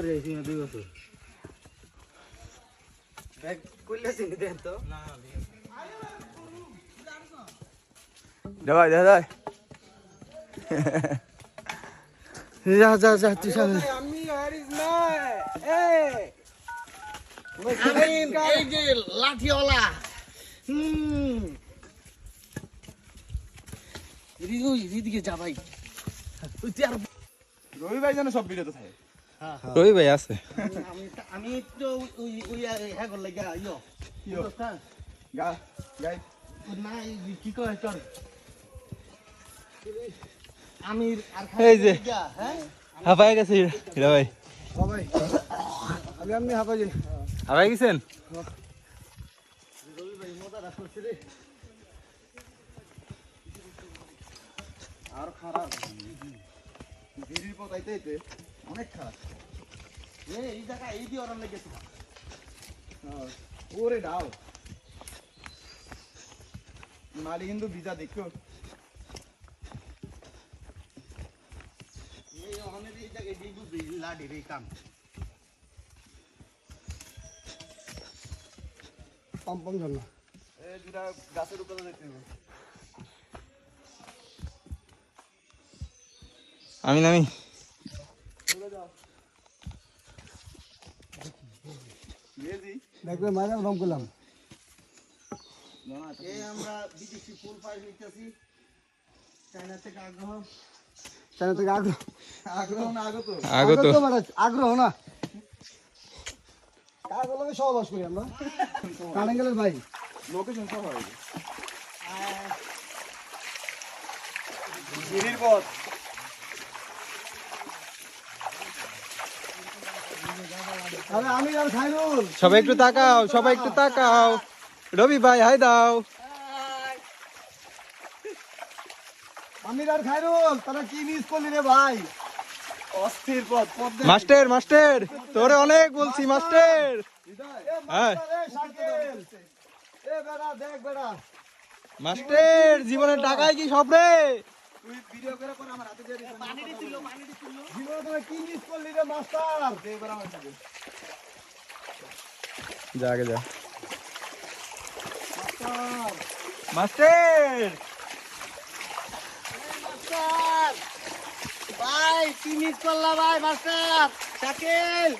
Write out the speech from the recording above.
করে আইছি না 2 বছর ব্যাগ কইলেছি নি দেন তো না দাও দাও যা তুই সামনে আমি আর ইজ মাই এই যে লাঠিওয়ালা এদিকে যা ভাই রবি ভাই জানো সব ভিডিওতে থাকে রবি ভাই আছে আমি তো ওই হ্যাঁ গল লাগা ইয়ো কি দোস্তান গাই না কি কয় তোর আমি আর এই যে হ্যাঁ হাঁপায় গেছে হিরা ভাই ভাই আমি এমনি হাঁপাই যাই হাঁপায় গেছেন রবি ভাই মজা রাখছে রে আর খারাপ ভিড়ির পথ আইতে অনেক খারাপ এই জায়গা এই দিয়ে ওরা লেগেছে ওরে ডাও মালি কিন্তু ভিজা দেখো এই ওখানে এই জায়গায় এই বুঝি লাডি রে কাম পম জন্য এই দুটা গাছের উপরে দেখতে আমি নামি দেখবে মাঝে রং করলাম এই আমরা বিদেশি ফুল পাই নিতেছি চায়না থেকে আগ্রহ আগ্রহ না আগত আগ্রহ না কাজ হলে সহবাস করি আমরা কানেঙ্গেলের ভাই লোকেশন সব হবে গিরির পথ আরে আমি আর খাইরুল সবাই একটু তাকাও রবি ভাই হাই দাও আমি আর খাইরুল তারা কি মিস করলি রে ভাই অস্থির পথ মাস্টার তোরে অনেক বলছি মাস্টার হ্যাঁ দেখ বেড়া মাস্টার জীবনে টাকায় কি সব রে তুই ভিডিও করে পর আমার হাতে দিয়ে দিস পানি দিছিল জীবনে তোরা কি মিস করলি রে মাস্টার দে এবার আমার সাথে জাগে যা মাস্টার ভাই কি মিস করলা ভাই মাস্টার শাকিল